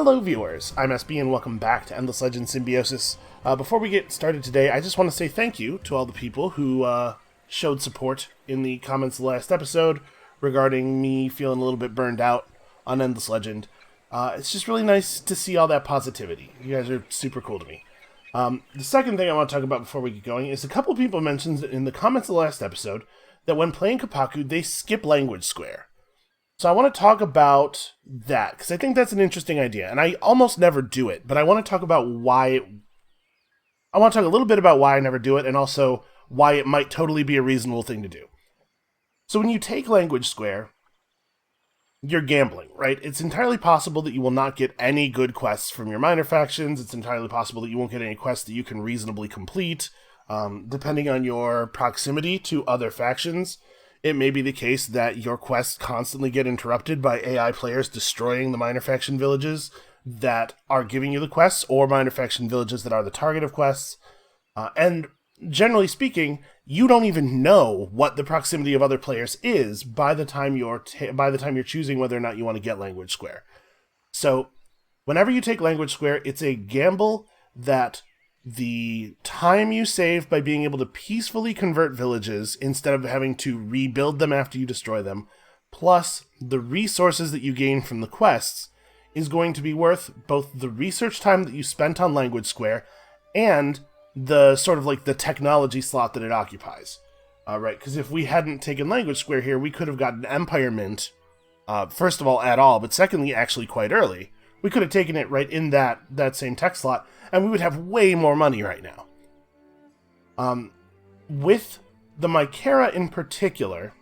Hello viewers, I'm SB and welcome back to Endless Legend Symbiosis. Before we get started today, I just want to say thank you to all the people who showed support in the comments of the last episode regarding me feeling a little bit burned out on Endless Legend. It's just really nice to see all that positivity. You guys are super cool to me. The second thing I want to talk about before we get going is a couple of people mentioned in the comments of the last episode that when playing Kapaku, they skip language square. So I want to talk about that, because I think that's an interesting idea, and I almost never do it, but I want to talk about I want to talk a little bit about why I never do it, and also why it might totally be a reasonable thing to do. So when you take language square, you're gambling, right? It's entirely possible that you will not get any good quests from your minor factions. It's entirely possible that you won't get any quests that you can reasonably complete, depending on your proximity to other factions. It may be the case that your quests constantly get interrupted by AI players destroying the minor faction villages that are giving you the quests, or minor faction villages that are the target of quests. And generally speaking, you don't even know what the proximity of other players is by the time you're choosing whether or not you want to get language square. So, whenever you take language square, it's a gamble that the time you save by being able to peacefully convert villages instead of having to rebuild them after you destroy them, plus the resources that you gain from the quests, is going to be worth both the research time that you spent on language square and the sort of like the technology slot that it occupies. Right, because if we hadn't taken language square here, we could have gotten Empire Mint, first of all, at all, but secondly, actually quite early. We could have taken it right in that same tech slot, and we would have way more money right now. With the Mykara in particular,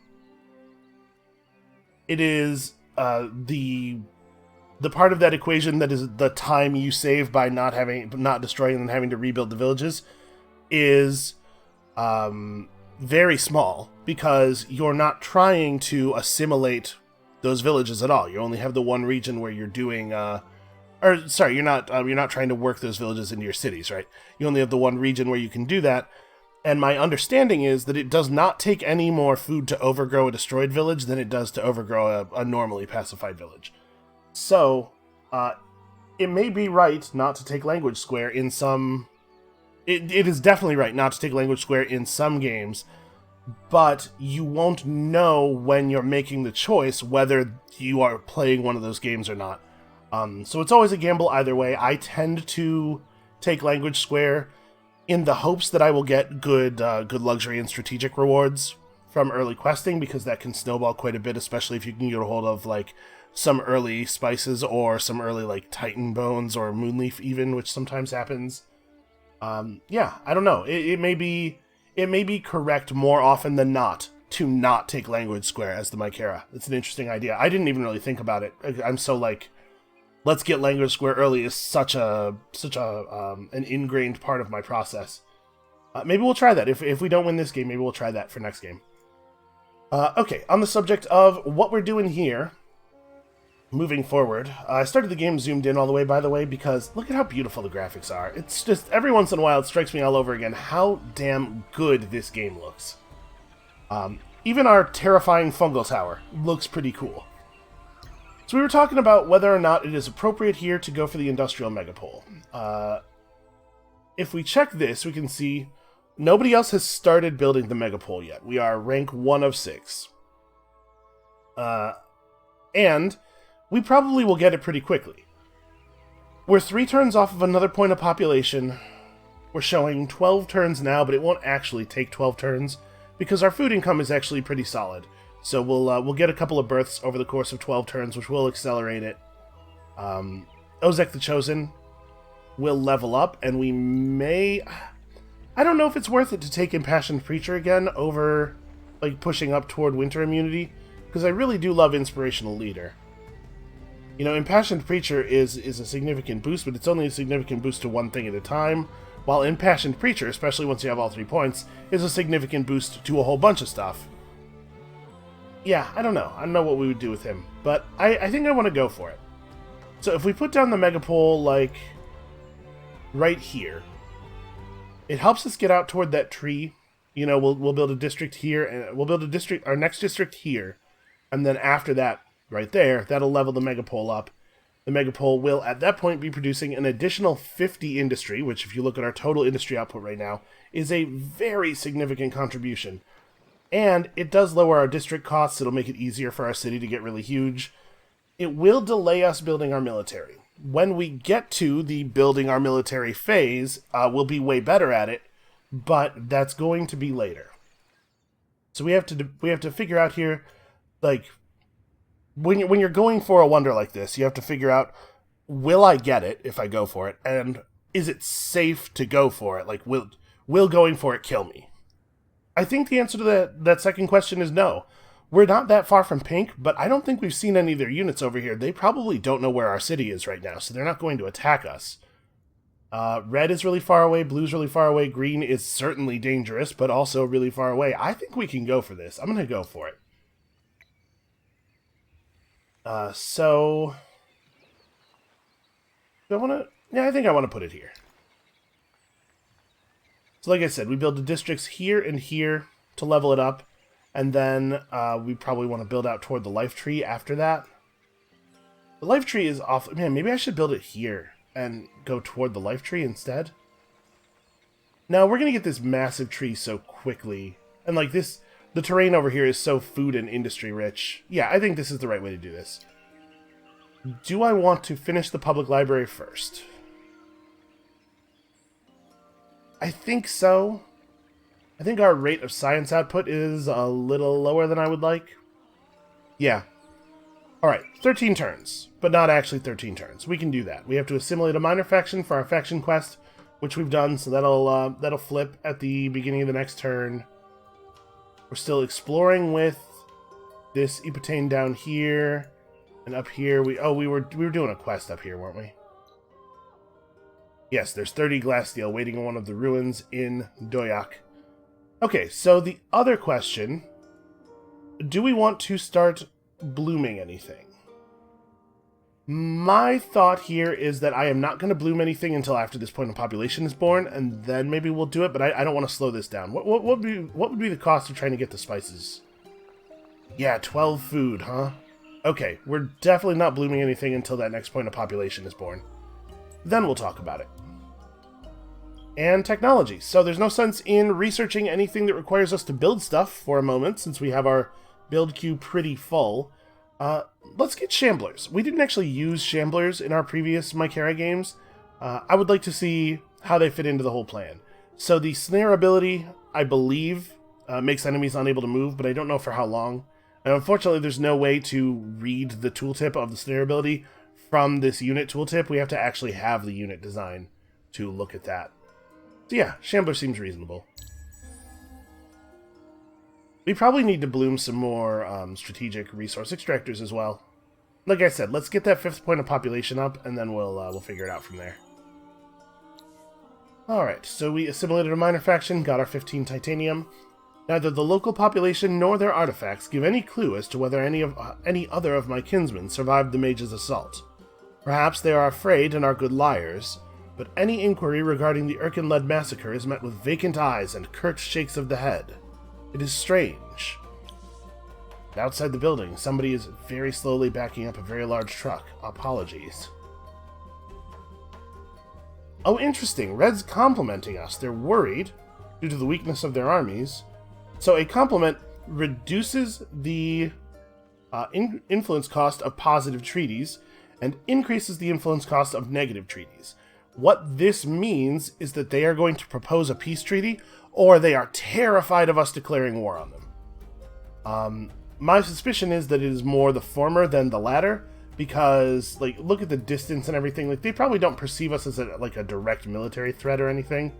it is the part of that equation that is the time you save by not destroying and having to rebuild the villages is very small, because you're not trying to assimilate those villages at all. You only have the one region where you're doing you're not trying to work those villages into your cities, right? You only have the one region where you can do that. And my understanding is that it does not take any more food to overgrow a destroyed village than it does to overgrow a normally pacified village. So, it may be right not to take language square in some... It is definitely right not to take language square in some games, but you won't know when you're making the choice whether you are playing one of those games or not. So it's always a gamble either way. I tend to take language square in the hopes that I will get good luxury and strategic rewards from early questing, because that can snowball quite a bit, especially if you can get a hold of like some early spices or some early like Titan bones or Moonleaf even, which sometimes happens. Yeah, I don't know. It may be correct more often than not to not take language square as the Mykara. It's an interesting idea. I didn't even really think about it. I'm so like, let's get language square early is such an ingrained part of my process. Maybe we'll try that. If we don't win this game, maybe we'll try that for next game. Okay, on the subject of what we're doing here, moving forward, I started the game zoomed in all the way, by the way, because look at how beautiful the graphics are. It's just, every once in a while, it strikes me all over again how damn good this game looks. Even our terrifying fungal tower looks pretty cool. So we were talking about whether or not it is appropriate here to go for the industrial megapole. If we check this, we can see nobody else has started building the megapole yet. We are rank 1 of 6. And we probably will get it pretty quickly. We're 3 turns off of another point of population. We're showing 12 turns now, but it won't actually take 12 turns, because our food income is actually pretty solid. So we'll get a couple of births over the course of 12 turns, which will accelerate it. Ozek the Chosen will level up, and we may... I don't know if it's worth it to take Impassioned Preacher again over like pushing up toward Winter Immunity, because I really do love Inspirational Leader. You know, Impassioned Preacher is a significant boost, but it's only a significant boost to one thing at a time, while Impassioned Preacher, especially once you have all 3 points, is a significant boost to a whole bunch of stuff. Yeah, I don't know. I don't know what we would do with him, but I think I want to go for it. So if we put down the megapole, like, right here, it helps us get out toward that tree. You know, we'll build a district here, and we'll build our next district here, and then after that, right there, that'll level the megapole up. The megapole will, at that point, be producing an additional 50 industry, which, if you look at our total industry output right now, is a very significant contribution. And it does lower our district costs. It'll make it easier for our city to get really huge. It will delay us building our military. When we get to the building our military phase, we'll be way better at it, but that's going to be later. So we have to figure out here, like, when you're going for a wonder like this, you have to figure out, will I get it if I go for it, and is it safe to go for it? Like, will going for it kill me? I think the answer to that second question is no. We're not that far from pink, but I don't think we've seen any of their units over here. They probably don't know where our city is right now, so they're not going to attack us. Red is really far away, blue's really far away, green is certainly dangerous, but also really far away. I think we can go for this. I'm going to go for it. So do I want to... Yeah, I think I want to put it here. So like I said, we build the districts here and here to level it up, and then we probably want to build out toward the life tree after that. The life tree is off... Man, maybe I should build it here and go toward the life tree instead. Now, we're going to get this massive tree so quickly, and like this... The terrain over here is so food and industry rich. Yeah, I think this is the right way to do this. Do I want to finish the public library first? I think so. I think our rate of science output is a little lower than I would like. Yeah. Alright, 13 turns, but not actually 13 turns. We can do that. We have to assimilate a minor faction for our faction quest, which we've done, so that'll flip at the beginning of the next turn. We're still exploring with this Ipotane down here, and up here we were doing a quest up here, weren't we? Yes, there's 30 glass steel waiting in one of the ruins in Doyak. Okay, so the other question, do we want to start blooming anything? My thought here is that I am not going to bloom anything until after this point of population is born, and then maybe we'll do it, but I don't want to slow this down. What would be the cost of trying to get the spices? Yeah, 12 food, huh? Okay, we're definitely not blooming anything until that next point of population is born. Then we'll talk about it. And technology. So there's no sense in researching anything that requires us to build stuff for a moment, since we have our build queue pretty full. Let's get Shamblers. We didn't actually use Shamblers in our previous Mykara games. I would like to see how they fit into the whole plan. So the Snare ability, I believe, makes enemies unable to move, but I don't know for how long. And unfortunately, there's no way to read the tooltip of the Snare ability from this unit tooltip. We have to actually have the unit design to look at that. So yeah, Shambler seems reasonable. We probably need to bloom some more strategic resource extractors as well. Like I said, let's get that 5th point of population up, and then we'll figure it out from there. Alright, so we assimilated a minor faction, got our 15 titanium. Neither the local population nor their artifacts give any clue as to whether any other of my kinsmen survived the mage's assault. Perhaps they are afraid and are good liars, but any inquiry regarding the Urkan-led massacre is met with vacant eyes and curt shakes of the head. It is strange. Outside the building, somebody is very slowly backing up a very large truck. Apologies. Oh, interesting. Red's complimenting us. They're worried, due to the weakness of their armies. So a compliment reduces the influence cost of positive treaties and increases the influence cost of negative treaties. What this means is that they are going to propose a peace treaty, or they are terrified of us declaring war on them. My suspicion is that it is more the former than the latter, because, like, look at the distance and everything. Like, they probably don't perceive us as a direct military threat or anything.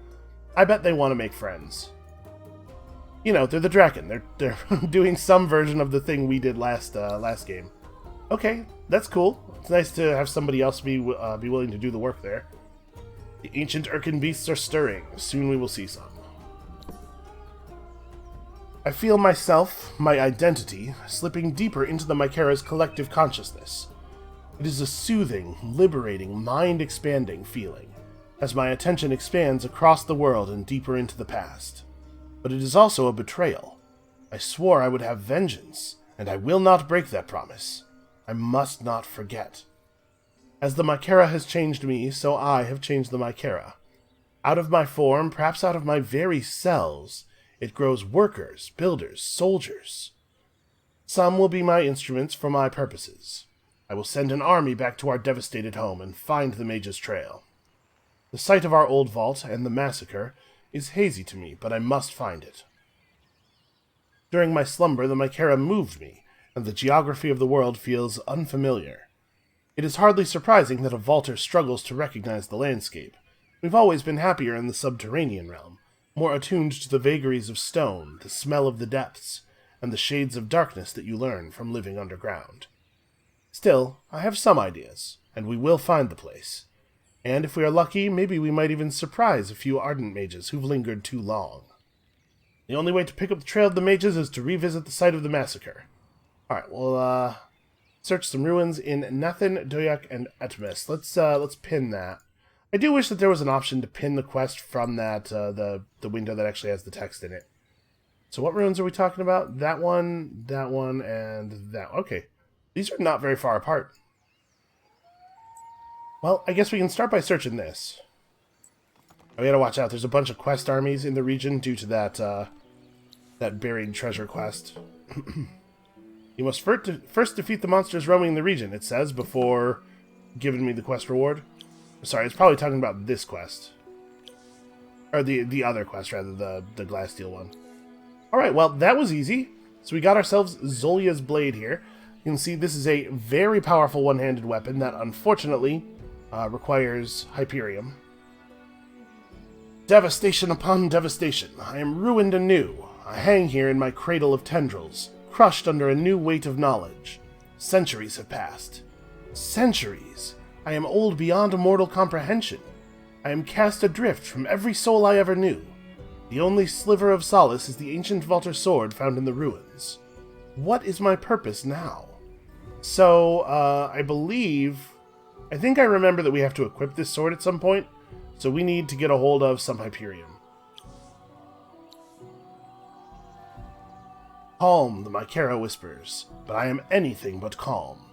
I bet they want to make friends. You know, they're the Draken. They're doing some version of the thing we did last game. Okay, that's cool. It's nice to have somebody else be willing to do the work there. The ancient Urkan beasts are stirring. Soon we will see some. I feel myself, my identity, slipping deeper into the Mykara's collective consciousness. It is a soothing, liberating, mind-expanding feeling, as my attention expands across the world and deeper into the past. But it is also a betrayal. I swore I would have vengeance, and I will not break that promise. I must not forget. As the Mykara has changed me, so I have changed the Mykara. Out of my form, perhaps out of my very cells, it grows workers, builders, soldiers. Some will be my instruments for my purposes. I will send an army back to our devastated home and find the mage's trail. The site of our old vault and the massacre is hazy to me, but I must find it. During my slumber, the Mykara moved me, and the geography of the world feels unfamiliar. It is hardly surprising that a vaulter struggles to recognize the landscape. We've always been happier in the subterranean realm, more attuned to the vagaries of stone, the smell of the depths, and the shades of darkness that you learn from living underground. Still, I have some ideas, and we will find the place. And if we are lucky, maybe we might even surprise a few ardent mages who've lingered too long. The only way to pick up the trail of the mages is to revisit the site of the massacre. Alright, we'll search some ruins in Nathan, Doyak, and Etmis. Let's pin that. I do wish that there was an option to pin the quest from that the window that actually has the text in it. So what ruins are we talking about? That one, and that. Okay. These are not very far apart. Well, I guess we can start by searching this. Oh, we gotta watch out. There's a bunch of quest armies in the region due to that buried treasure quest. You must first defeat the monsters roaming the region, it says, before giving me the quest reward. Sorry, it's probably talking about this quest. Or the other quest, rather, the Glasssteel one. Alright, well, that was easy. So we got ourselves Zolia's Blade here. You can see this is a very powerful one-handed weapon that, unfortunately, requires Hyperium. Devastation upon devastation. I am ruined anew. I hang here in my cradle of tendrils, crushed under a new weight of knowledge. Centuries have passed. Centuries! I am old beyond mortal comprehension. I am cast adrift from every soul I ever knew. The only sliver of solace is the ancient Vaulter sword found in the ruins. What is my purpose now? So, I think I remember that we have to equip this sword at some point, so we need to get a hold of some Hyperium. Calm, the Mykara whispers, but I am anything but calm.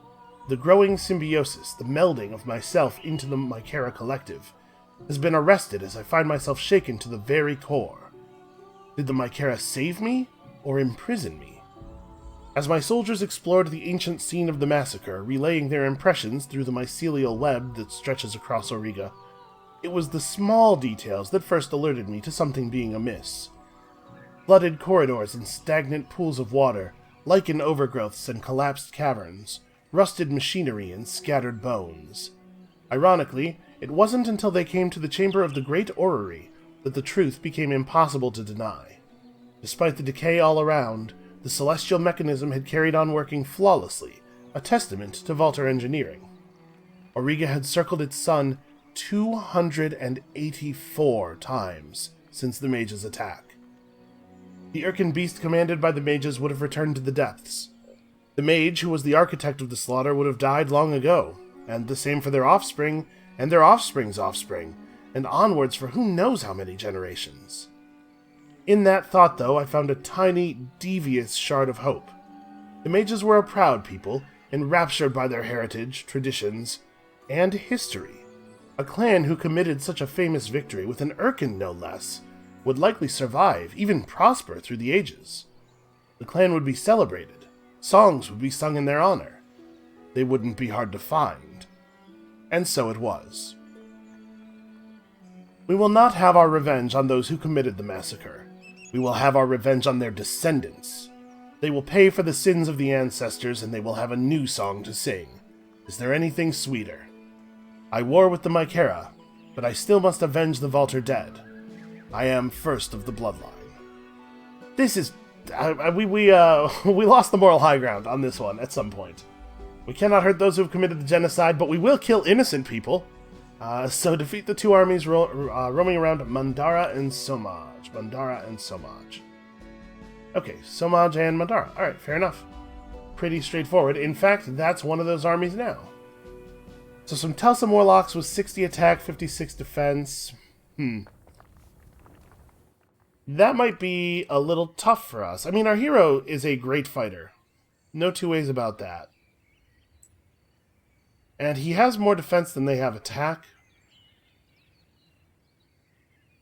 The growing symbiosis, the melding of myself into the Mykara collective, has been arrested as I find myself shaken to the very core. Did the Mykara save me, or imprison me? As my soldiers explored the ancient scene of the massacre, relaying their impressions through the mycelial web that stretches across Auriga, it was the small details that first alerted me to something being amiss. Flooded corridors and stagnant pools of water, lichen overgrowths and collapsed caverns, rusted machinery and scattered bones. Ironically, it wasn't until they came to the chamber of the Great Orrery that the truth became impossible to deny. Despite the decay all around, the celestial mechanism had carried on working flawlessly, a testament to Vaulter engineering. Auriga had circled its sun 284 times since the mages' attack. The Urkan beast commanded by the mages would have returned to the depths. The mage, who was the architect of the slaughter, would have died long ago, and the same for their offspring, and their offspring's offspring, and onwards for who knows how many generations. In that thought, though, I found a tiny, devious shard of hope. The mages were a proud people, enraptured by their heritage, traditions, and history. A clan who committed such a famous victory, with an Urkan no less, would likely survive, even prosper through the ages. The clan would be celebrated. Songs would be sung in their honor. They wouldn't be hard to find. And so it was. We will not have our revenge on those who committed the massacre. We will have our revenge on their descendants. They will pay for the sins of the ancestors, and they will have a new song to sing. Is there anything sweeter? I war with the Mykara, but I still must avenge the Vaulter dead. I am first of the bloodline. This is... we lost the moral high ground on this one at some point. We cannot hurt those who have committed the genocide, but we will kill innocent people. So defeat the two armies roaming around Mandara and Somaj. Okay, Somaj and Mandara. Alright, fair enough. Pretty straightforward. In fact, that's one of those armies now. So some Telsum Warlocks with 60 attack, 56 defense. That might be a little tough for us. I mean, our hero is a great fighter. No two ways about that. And he has more defense than they have attack.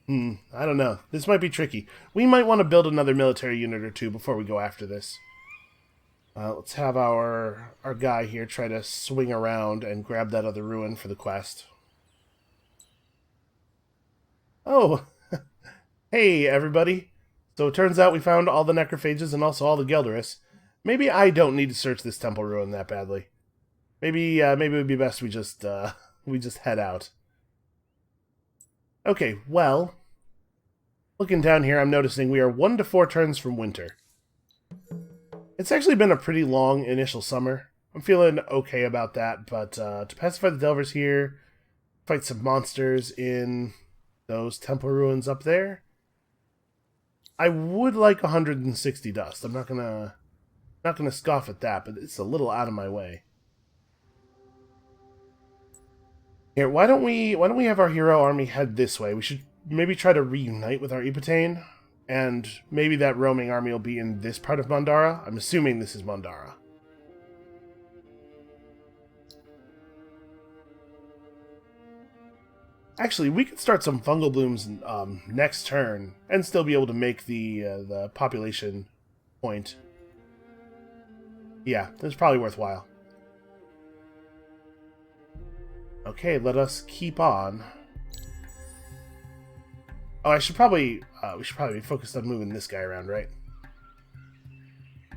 I don't know. This might be tricky. We might want to build another military unit or two before we go after this. Let's have our guy here try to swing around and grab that other ruin for the quest. Oh, hey everybody. So it turns out we found all the necrophages and also all the Gelderus. Maybe I don't need to search this temple ruin that badly. Maybe it would be best we just head out. Okay, well, looking down here, I'm noticing we are 1 to 4 turns from winter. It's actually been a pretty long initial summer. I'm feeling okay about that, but to pacify the Delvers here, fight some monsters in those temple ruins up there, I would like 160 dust. I'm not gonna scoff at that, but it's a little out of my way. Here, why don't we have our hero army head this way? We should maybe try to reunite with our Ipotane, and maybe that roaming army will be in this part of Mandara. I'm assuming this is Mandara. Actually, we could start some fungal blooms next turn, and still be able to make the population point. Yeah, that's probably worthwhile. Okay, let us keep on. Oh, we should probably be focused on moving this guy around, right? I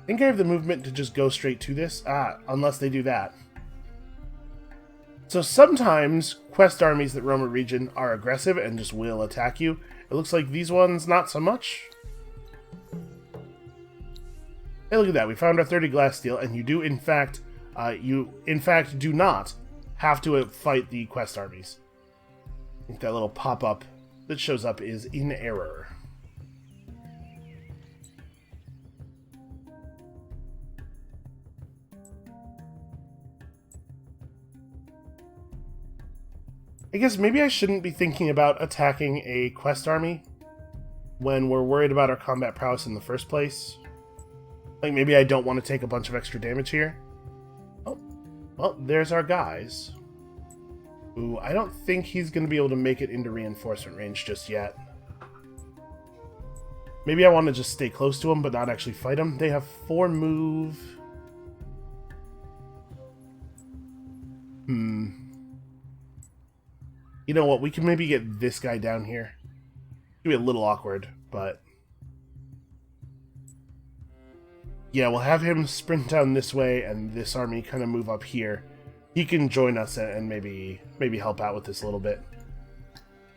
think I have the movement to just go straight to this. Unless they do that. So sometimes quest armies that roam a region are aggressive and just will attack you. It looks like these ones not so much. Hey, look at that! We found our 30 glass steel, and you do in fact do not have to fight the quest armies. I think that little pop-up that shows up is in error. I guess maybe I shouldn't be thinking about attacking a quest army when we're worried about our combat prowess in the first place. Like, maybe I don't want to take a bunch of extra damage here. Oh, well, there's our guys. Ooh, I don't think he's going to be able to make it into reinforcement range just yet. Maybe I want to just stay close to him, but not actually fight him. They have 4 move. You know what? We can maybe get this guy down here. It'll be a little awkward, but... yeah, we'll have him sprint down this way, and this army kind of move up here. He can join us and maybe help out with this a little bit.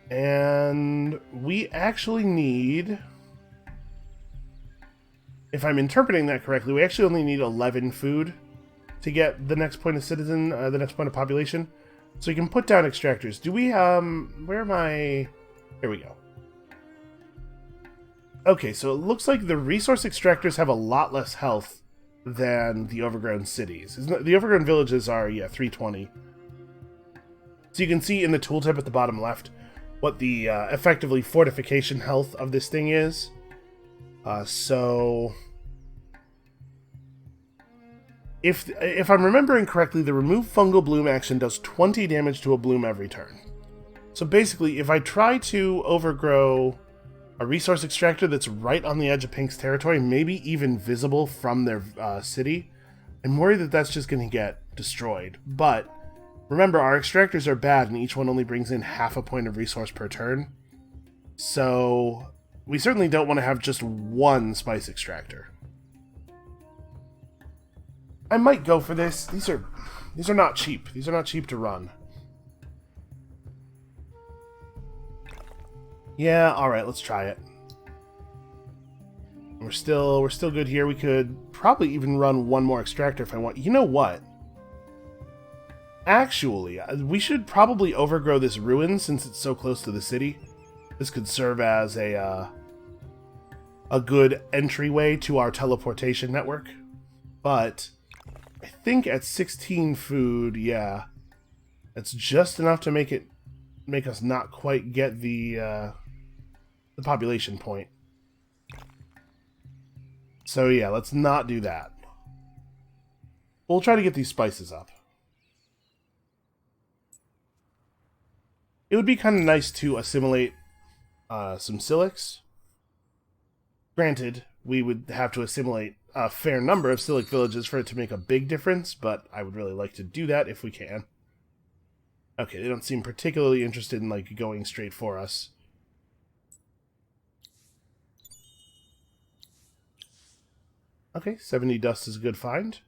And we actually need... if I'm interpreting that correctly, we actually only need 11 food to get the next point of citizen, the next point of population. So you can put down extractors. Do we, where am I? There we go. Okay, so it looks like the resource extractors have a lot less health than the overgrown cities. The overgrown villages are, yeah, 320. So you can see in the tooltip at the bottom left what the, effectively, fortification health of this thing is. So... If I'm remembering correctly, the remove fungal bloom action does 20 damage to a bloom every turn. So basically, if I try to overgrow a resource extractor that's right on the edge of Pink's territory, maybe even visible from their city, I'm worried that that's just going to get destroyed. But remember, our extractors are bad, and each one only brings in half a point of resource per turn. So we certainly don't want to have just one spice extractor. I might go for this. These are not cheap. These are not cheap to run. Yeah, alright, let's try it. We're still good here. We could probably even run one more extractor if I want. You know what? Actually, we should probably overgrow this ruin since it's so close to the city. This could serve as a good entryway to our teleportation network. But I think at 16 food, yeah, that's just enough to make us not quite get the population point. So yeah, let's not do that. We'll try to get these spices up. It would be kind of nice to assimilate some Silics. Granted, we would have to assimilate a fair number of Silic villages for it to make a big difference, but I would really like to do that if we can. Okay, they don't seem particularly interested in, like, going straight for us. Okay, 70 dust is a good find.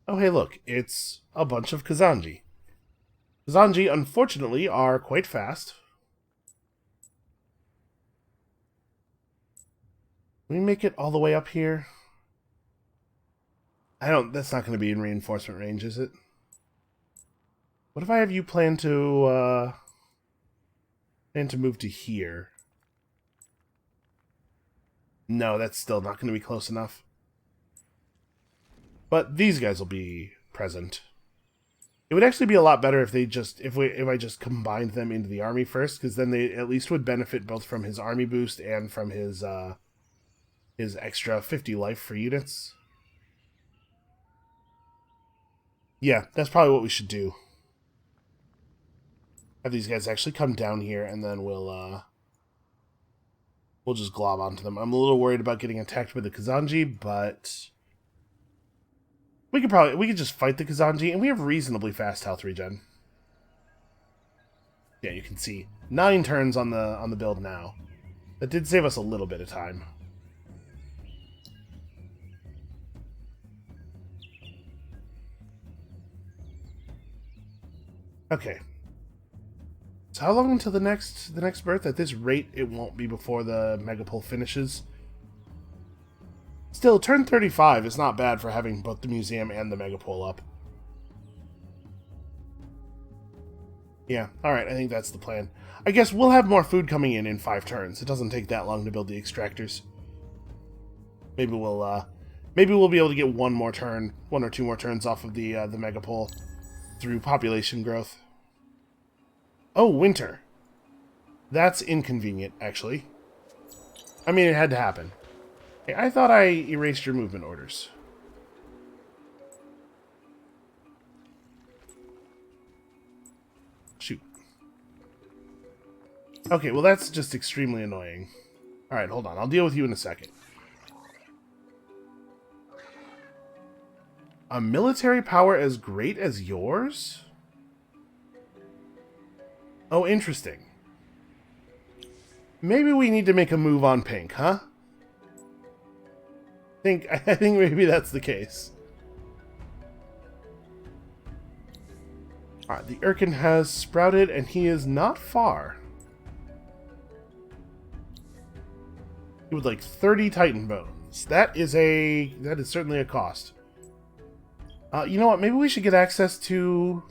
Oh, hey, look, it's a bunch of Kazanji. Kazanji, unfortunately, are quite fast. Can we make it all the way up here? That's not going to be in reinforcement range, is it? What if I have you plan to move to here? No, that's still not going to be close enough. But these guys will be present. It would actually be a lot better if they just if I just combined them into the army first, because then they at least would benefit both from his army boost and from his extra 50 life for units. Yeah, that's probably what we should do. Have these guys actually come down here, and then we'll just glob onto them. I'm a little worried about getting attacked by the Kazanji, but we could just fight the Kazanji, and we have reasonably fast health regen. Yeah, you can see 9 turns on the build now. That did save us a little bit of time. Okay. So how long until the next birth? At this rate, it won't be before the Megapole finishes. Still, turn 35 is not bad for having both the museum and the Megapole up. Yeah, alright, I think that's the plan. I guess we'll have more food coming in 5 turns. It doesn't take that long to build the extractors. Maybe we'll be able to get one or 2 more turns off of the Megapole through population growth. Oh, winter. That's inconvenient, actually. I mean, it had to happen. Hey, I thought I erased your movement orders. Shoot. Okay, well that's just extremely annoying. Alright, hold on. I'll deal with you in a second. A military power as great as yours? Oh, interesting. Maybe we need to make a move on pink, huh? I think maybe that's the case. Alright, the Urkan has sprouted, and he is not far. He would like 30 Titan bones. That is certainly a cost. You know what? Maybe we should get access to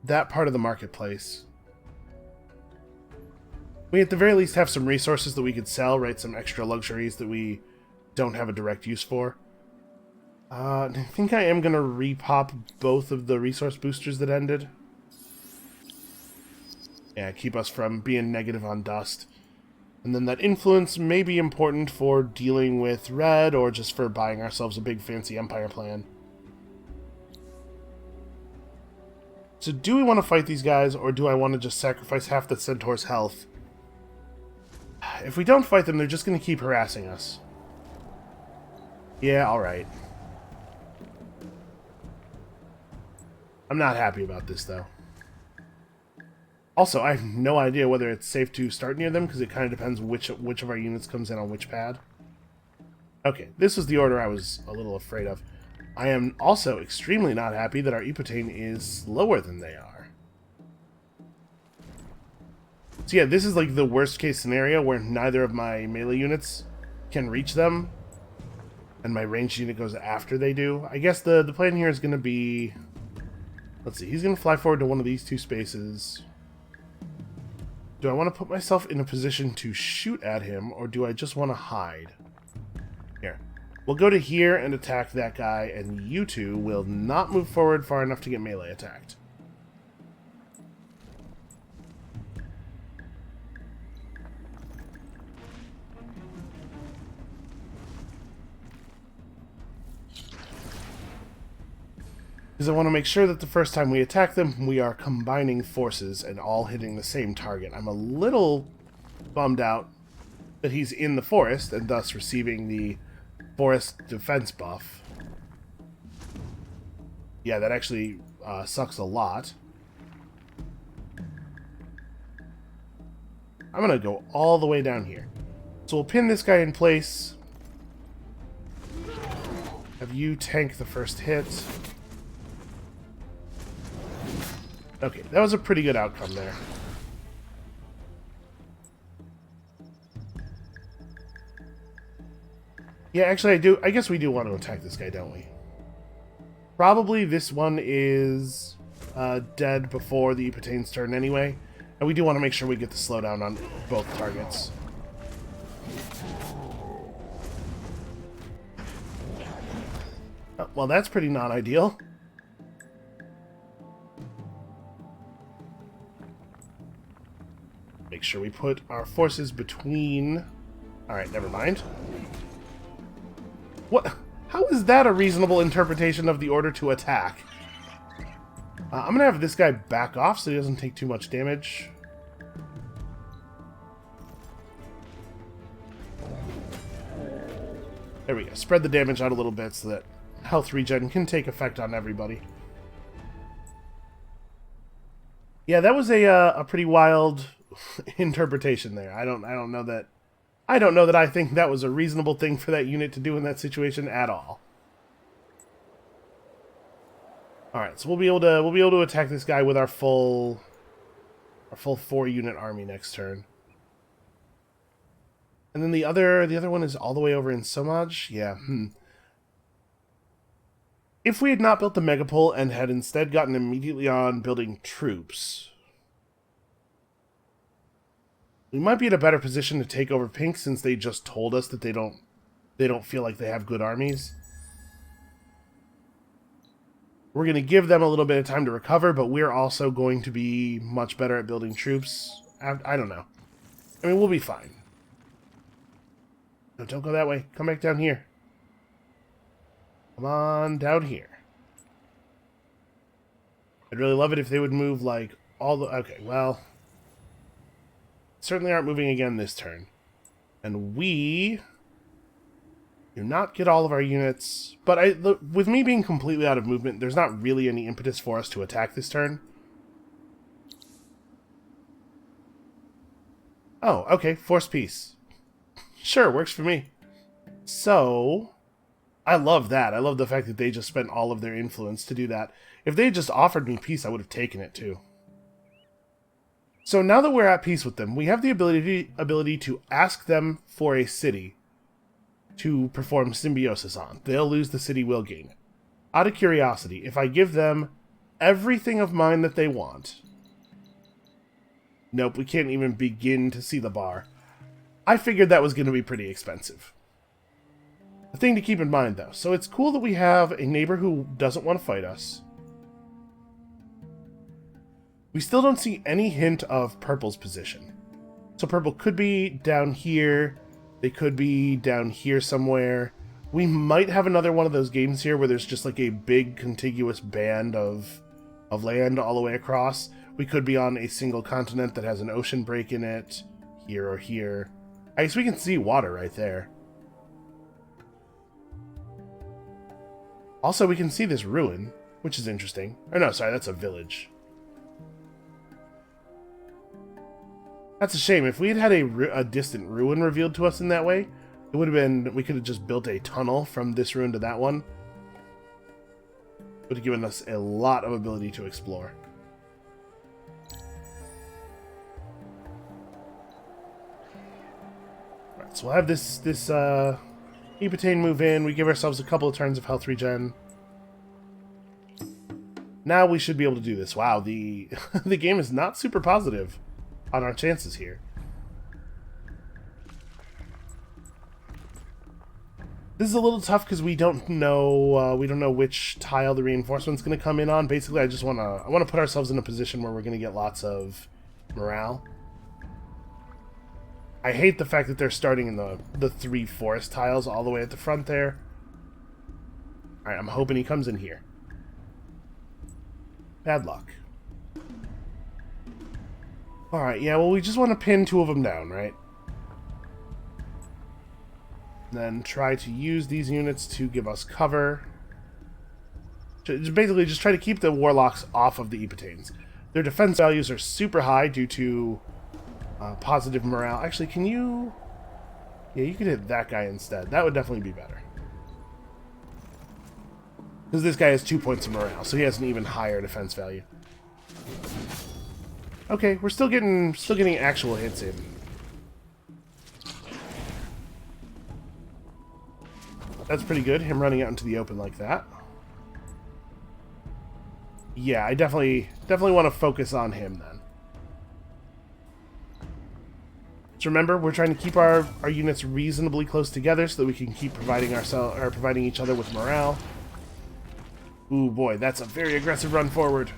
that part of the marketplace. We at the very least have some resources that we could sell, right? Some extra luxuries that we don't have a direct use for. I think I am going to repop both of the resource boosters that ended. Yeah, keep us from being negative on dust. And then that influence may be important for dealing with red, or just for buying ourselves a big fancy empire plan. So do we want to fight these guys, or do I want to just sacrifice half the Centaur's health? If we don't fight them, they're just going to keep harassing us. Yeah, alright. I'm not happy about this, though. Also, I have no idea whether it's safe to start near them, because it kind of depends which of our units comes in on which pad. Okay, this was the order I was a little afraid of. I am also extremely not happy that our Epotane is slower than they are. So yeah, this is like the worst case scenario where neither of my melee units can reach them, and my ranged unit goes after they do. I guess the plan here is going to be... Let's see, he's going to fly forward to one of these 2 spaces. Do I want to put myself in a position to shoot at him, or do I just want to hide? Here. We'll go to here and attack that guy, and you 2 will not move forward far enough to get melee attacked. Because I want to make sure that the first time we attack them, we are combining forces and all hitting the same target. I'm a little bummed out that he's in the forest and thus receiving the forest defense buff. Yeah, that actually sucks a lot. I'm going to go all the way down here. So we'll pin this guy in place. Have you tank the first hit. Okay, that was a pretty good outcome there. Yeah, actually, I guess we do want to attack this guy, don't we? Probably this one is dead before the Epitane's turn anyway. And we do want to make sure we get the slowdown on both targets. Oh, well, that's pretty non-ideal. Make sure we put our forces between... Alright, never mind. What? How is that a reasonable interpretation of the order to attack? I'm going to have this guy back off so he doesn't take too much damage. There we go. Spread the damage out a little bit so that health regen can take effect on everybody. Yeah, that was a pretty wild interpretation there. I don't know that I think that was a reasonable thing for that unit to do in that situation at all. All right, so we'll be able to attack this guy with our full 4-unit army next turn. And then the other one is all the way over in Somaj. Yeah. If we had not built the Megapole and had instead gotten immediately on building troops, we might be in a better position to take over Pink since they just told us that they don't feel like they have good armies. We're going to give them a little bit of time to recover, but we're also going to be much better at building troops. I don't know. I mean, we'll be fine. No, don't go that way. Come back down here. Come on down here. I'd really love it if they would move, like, all the... Okay, well... Certainly aren't moving again this turn. And we... do not get all of our units... But with me being completely out of movement, there's not really any impetus for us to attack this turn. Oh, okay. Force peace. Sure, works for me. So... I love that. I love the fact that they just spent all of their influence to do that. If they had just offered me peace, I would have taken it too. So now that we're at peace with them, we have the ability to ask them for a city to perform Symbiosis on. They'll lose the city, we'll gain it. Out of curiosity, if I give them everything of mine that they want... Nope, we can't even begin to see the bar. I figured that was going to be pretty expensive. A thing to keep in mind, though. So it's cool that we have a neighbor who doesn't want to fight us. We still don't see any hint of Purple's position. So Purple could be down here. They could be down here somewhere. We might have another one of those games here where there's just like a big contiguous band of land all the way across. We could be on a single continent that has an ocean break in it. Here or here. I guess we can see water right there. Also, we can see this ruin, which is interesting. Or no, sorry, that's a village. That's a shame. If we had had a distant ruin revealed to us in that way, it would have been... We could have just built a tunnel from this ruin to that one. It would have given us a lot of ability to explore. Alright, so we'll have this Epitane move in. We give ourselves a couple of turns of health regen. Now we should be able to do this. Wow, the game is not super positive on our chances here. This is a little tough because we don't know which tile the reinforcement's going to come in on. Basically, I want to put ourselves in a position where we're going to get lots of morale. I hate the fact that they're starting in the 3 forest tiles all the way at the front there. Alright, I'm hoping he comes in here. Bad luck. Alright, yeah, well, we just want to pin 2 of them down, right? Then try to use these units to give us cover. Basically, just try to keep the warlocks off of the Epitanes. Their defense values are super high due to positive morale. Actually, can you... Yeah, you could hit that guy instead. That would definitely be better. Because this guy has 2 points of morale, so he has an even higher defense value. Okay, we're still getting actual hits in. That's pretty good, him running out into the open like that. Yeah, I definitely want to focus on him then. So remember, we're trying to keep our units reasonably close together so that we can keep providing each other with morale. Ooh boy, that's a very aggressive run forward.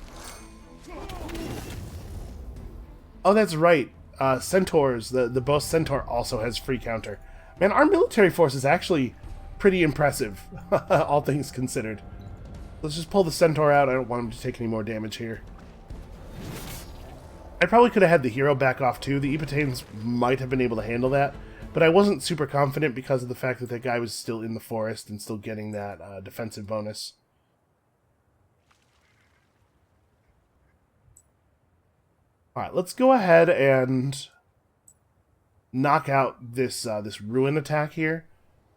Oh, that's right. Centaurs, the boss Centaur also has free counter. Man, our military force is actually pretty impressive, all things considered. Let's just pull the Centaur out. I don't want him to take any more damage here. I probably could have had the hero back off too. The Epitanes might have been able to handle that, but I wasn't super confident because of the fact that that guy was still in the forest and still getting that defensive bonus. Alright, let's go ahead and knock out this ruin attack here,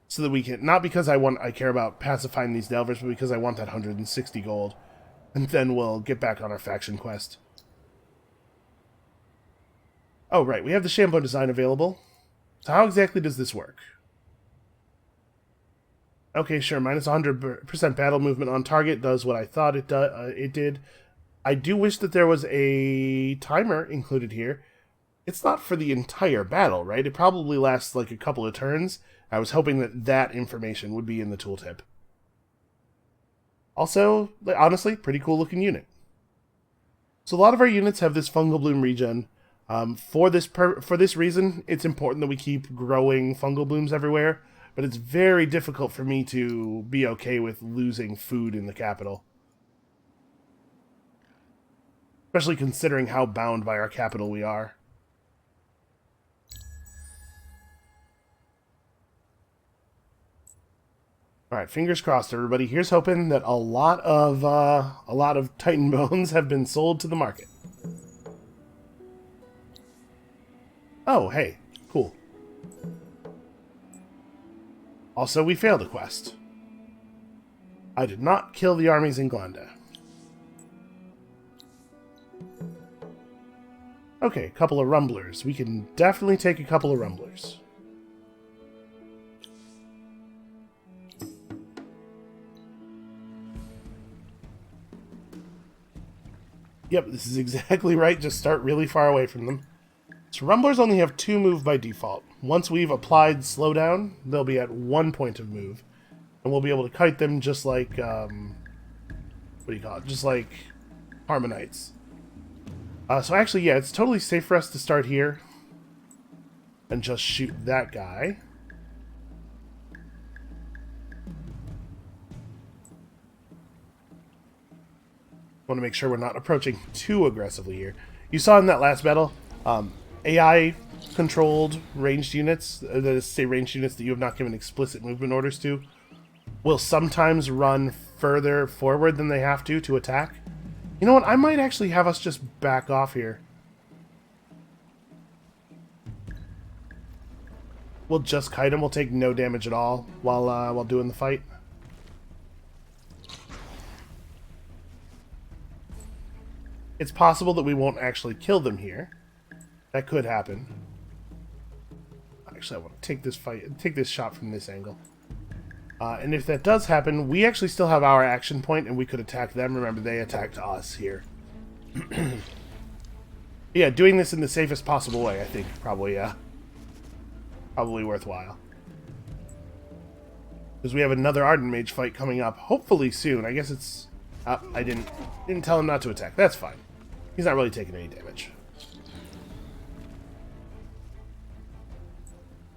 so that we can, not because I care about pacifying these Delvers, but because I want that 160 gold, and then we'll get back on our faction quest. Oh right, we have the shampoo design available. So how exactly does this work? Okay, sure, minus 100% battle movement on target does what I thought it did. I do wish that there was a timer included here. It's not for the entire battle, right? It probably lasts like a couple of turns. I was hoping that that information would be in the tooltip. Also, honestly, pretty cool looking unit. So a lot of our units have this fungal bloom regen. For this reason, it's important that we keep growing fungal blooms everywhere, but it's very difficult for me to be okay with losing food in the capital. Especially considering how bound by our capital we are. Alright, fingers crossed, everybody. Here's hoping that a lot of Titan bones have been sold to the market. Oh, hey, cool. Also, we failed a quest. I did not kill the armies in Glanda. Okay, a couple of rumblers. We can definitely take a couple of rumblers. Yep, this is exactly right. Just start really far away from them. So rumblers only have 2 move by default. Once we've applied slowdown, they'll be at 1 point of move. And we'll be able to kite them just like, what do you call it? Just like Harmonites. So actually, yeah, it's totally safe for us to start here. And just shoot that guy. Want to make sure we're not approaching too aggressively here. You saw in that last battle, AI-controlled ranged units, that is, say ranged units that you have not given explicit movement orders to, will sometimes run further forward than they have to attack. You know what? I might actually have us just back off here. We'll just kite him. We'll take no damage at all while doing the fight. It's possible that we won't actually kill them here. That could happen. Actually, I want to take this shot from this angle. And if that does happen, we actually still have our action point, and we could attack them. Remember, they attacked us here. Yeah, doing this in the safest possible way, I think, probably worthwhile. Because we have another Ardent Mage fight coming up, hopefully soon. I guess it's... I didn't tell him not to attack. That's fine. He's not really taking any damage.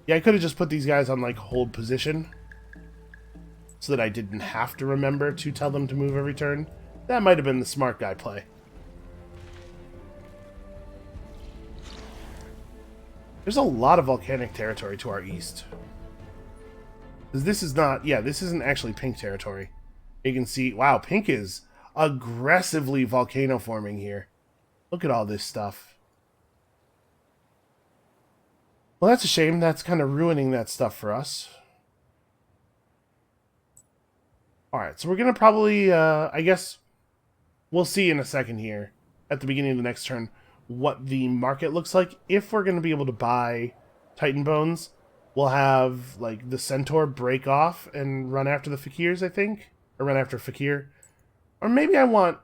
Yeah, I could have just put these guys on, like, hold position, so that I didn't have to remember to tell them to move every turn. That might have been the smart guy play. There's a lot of volcanic territory to our east. This is not... Yeah, this isn't actually pink territory. You can see... Wow, pink is aggressively volcano forming here. Look at all this stuff. Well, that's a shame. That's kind of ruining that stuff for us. Alright, so we're going to probably... I guess we'll see in a second here, at the beginning of the next turn, what the market looks like. If we're going to be able to buy Titan Bones, we'll have, like, the Centaur break off and run after the Fakirs, I think. Or run after Fakir. Or maybe I want...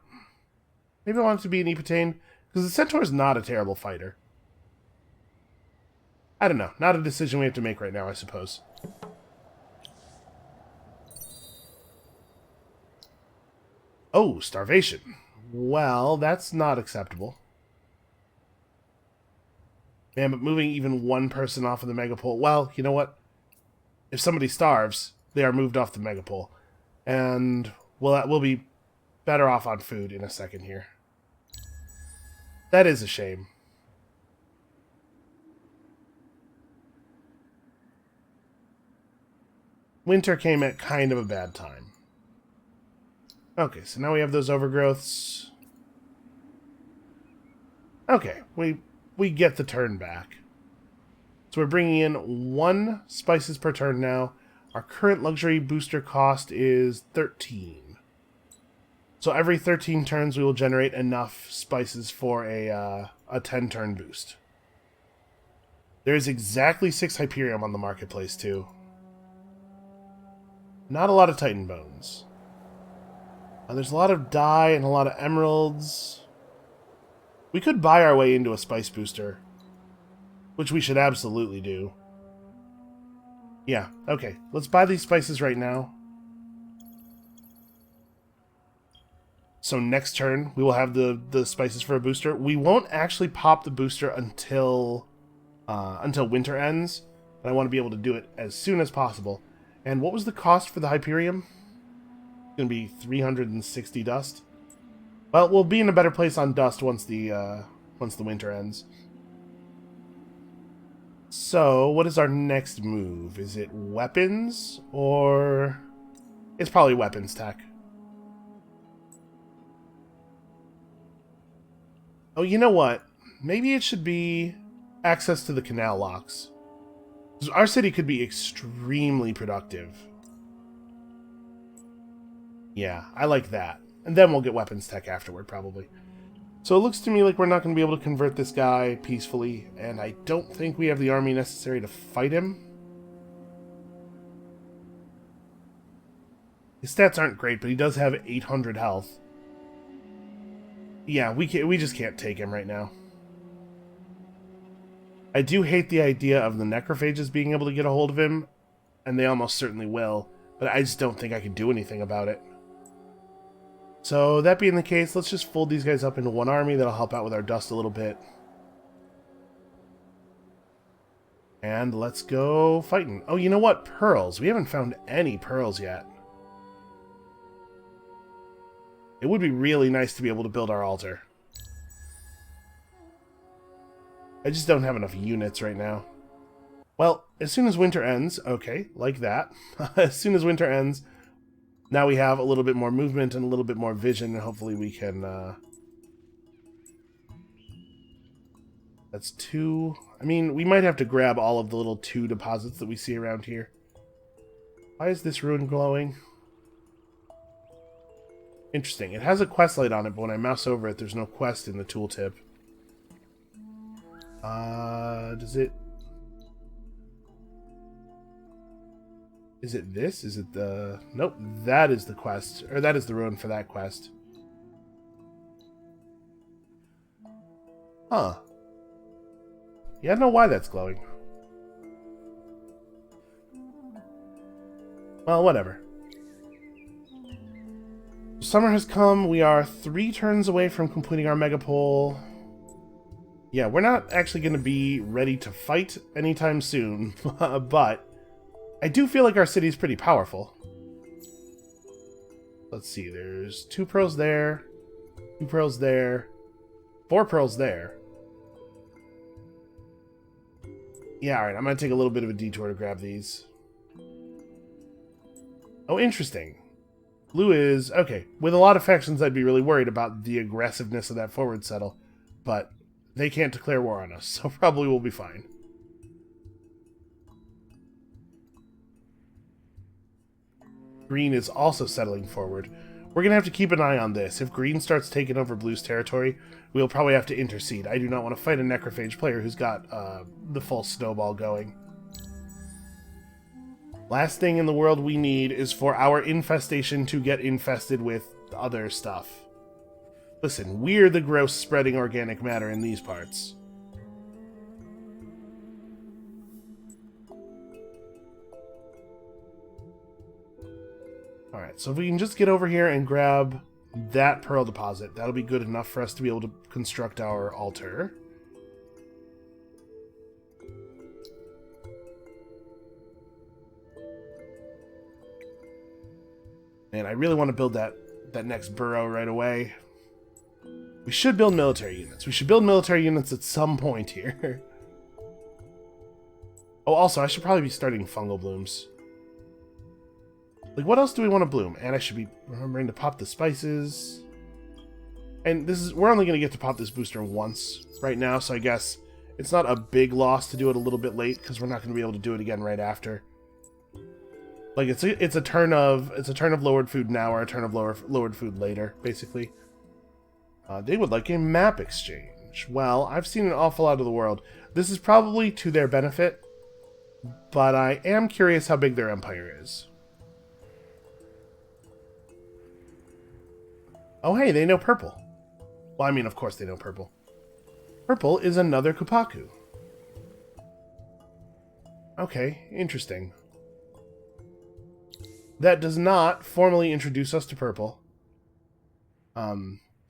Maybe I want it to be an Epitane, because the Centaur is not a terrible fighter. I don't know. Not a decision we have to make right now, I suppose. Oh, starvation. Well, that's not acceptable. Man, but moving even one person off of the megapole... Well, you know what? If somebody starves, they are moved off the megapole. And, well, we'll be better off on food in a second here. That is a shame. Winter came at kind of a bad time. Okay, so now we have those overgrowths. Okay, we get the turn back. So we're bringing in 1 spices per turn now. Our current luxury booster cost is 13. So every 13 turns we will generate enough spices for a 10-turn boost. There is exactly 6 Hyperium on the marketplace too. Not a lot of Titan Bones. There's a lot of dye and a lot of emeralds. We could buy our way into a spice booster, which we should absolutely do. Yeah, okay. Let's buy these spices right now. So next turn, we will have the spices for a booster. We won't actually pop the booster until winter ends, but I want to be able to do it as soon as possible. And what was the cost for the Hyperium? Going to be 360 dust. Well, we'll be in a better place on dust once the winter ends. So, what is our next move? Is it weapons or it's probably weapons tech? Oh, you know what? Maybe it should be access to the canal locks. Our city could be extremely productive. Yeah, I like that. And then we'll get weapons tech afterward, probably. So it looks to me like we're not going to be able to convert this guy peacefully, and I don't think we have the army necessary to fight him. His stats aren't great, but he does have 800 health. Yeah, we just can't take him right now. I do hate the idea of the necrophages being able to get a hold of him, and they almost certainly will, but I just don't think I can do anything about it. So, that being the case, let's just fold these guys up into one army. That'll help out with our dust a little bit. And let's go fighting. Oh, you know what? Pearls. We haven't found any pearls yet. It would be really nice to be able to build our altar. I just don't have enough units right now. Well, as soon as winter ends, okay, like that. As soon as winter ends, now we have a little bit more movement and a little bit more vision, and hopefully we can, That's 2... I mean, we might have to grab all of the little 2 deposits that we see around here. Why is this ruin glowing? Interesting. It has a quest light on it, but when I mouse over it, there's no quest in the tooltip. Does it... Is it this? Is it the... Nope, that is the quest. Or that is the ruin for that quest. Huh. Yeah, I don't know why that's glowing. Well, whatever. Summer has come. We are 3 turns away from completing our megapole. Yeah, we're not actually going to be ready to fight anytime soon, but I do feel like our city is pretty powerful. Let's see, there's 2 pearls there, 2 pearls there, 4 pearls there. Yeah, alright, I'm going to take a little bit of a detour to grab these. Oh, interesting. Blue is... Okay, with a lot of factions, I'd be really worried about the aggressiveness of that forward settle. But they can't declare war on us, so probably we'll be fine. Green is also settling forward. We're going to have to keep an eye on this. If green starts taking over blue's territory, we'll probably have to intercede. I do not want to fight a necrophage player who's got the full snowball going. Last thing in the world we need is for our infestation to get infested with other stuff. Listen, we're the gross spreading organic matter in these parts. Alright, so if we can just get over here and grab that pearl deposit, that'll be good enough for us to be able to construct our altar. And I really want to build that next burrow right away. We should build military units. We should build military units at some point here. Oh, also, I should probably be starting fungal blooms. Like, what else do we want to bloom? And I should be remembering to pop the spices. And this is... We're only going to get to pop this booster once right now, so I guess it's not a big loss to do it a little bit late, because we're not going to be able to do it again right after. Like, it's a turn of lowered food now, or a turn of lowered food later, basically. They would like a map exchange. Well, I've seen an awful lot of the world. This is probably to their benefit, but I am curious how big their empire is. Oh, hey, they know purple. Well, I mean, of course they know purple. Purple is another Kupaku. Okay, interesting. That does not formally introduce us to purple.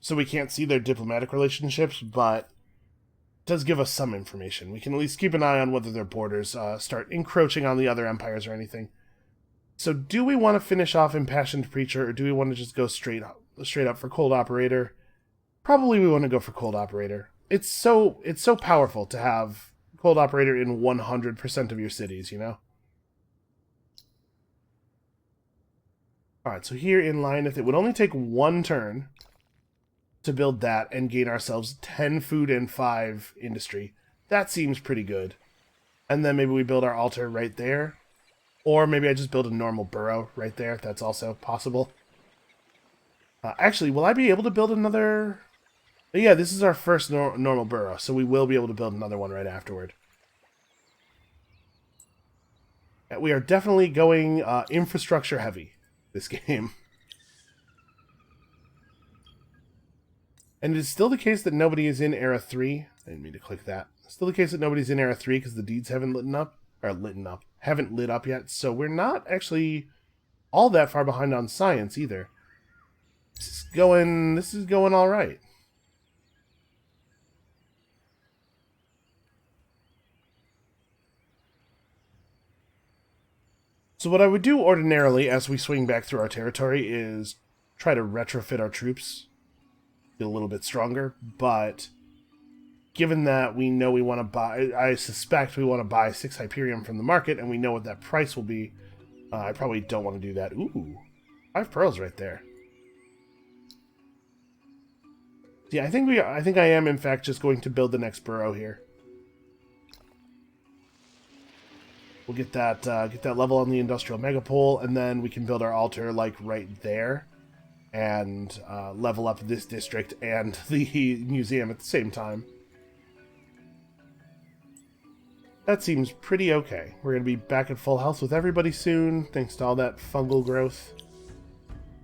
So we can't see their diplomatic relationships, but it does give us some information. We can at least keep an eye on whether their borders start encroaching on the other empires or anything. So do we want to finish off Impassioned Preacher, or do we want to just go straight up for Cold Operator? Probably we want to go for Cold Operator. It's so powerful to have Cold Operator in 100% of your cities, you know? Alright, so here in line, if it would only take 1 turn to build that and gain ourselves 10 food and 5 industry, that seems pretty good. And then maybe we build our altar right there. Or maybe I just build a normal burrow right there. That's also possible. Actually, will I be able to build another... Yeah, this is our first normal burrow, so we will be able to build another one right afterward. We are definitely going infrastructure heavy this game. And it is still the case that nobody is in Era 3. I didn't mean to click that. Still the case that nobody's in Era 3 because the deeds haven't haven't lit up yet, so we're not actually all that far behind on science either. This is going all right. So what I would do ordinarily as we swing back through our territory is try to retrofit our troops, get a little bit stronger, but given that we know we want to buy, I suspect we want to buy 6 Hyperion from the market, and we know what that price will be, I probably don't want to do that. Ooh, 5 pearls right there. Yeah, I think I am in fact just going to build the next burrow here. We'll get that level on the industrial megapole, and then we can build our altar like right there, and level up this district and the museum at the same time. That seems pretty okay. We're going to be back at full health with everybody soon, thanks to all that fungal growth.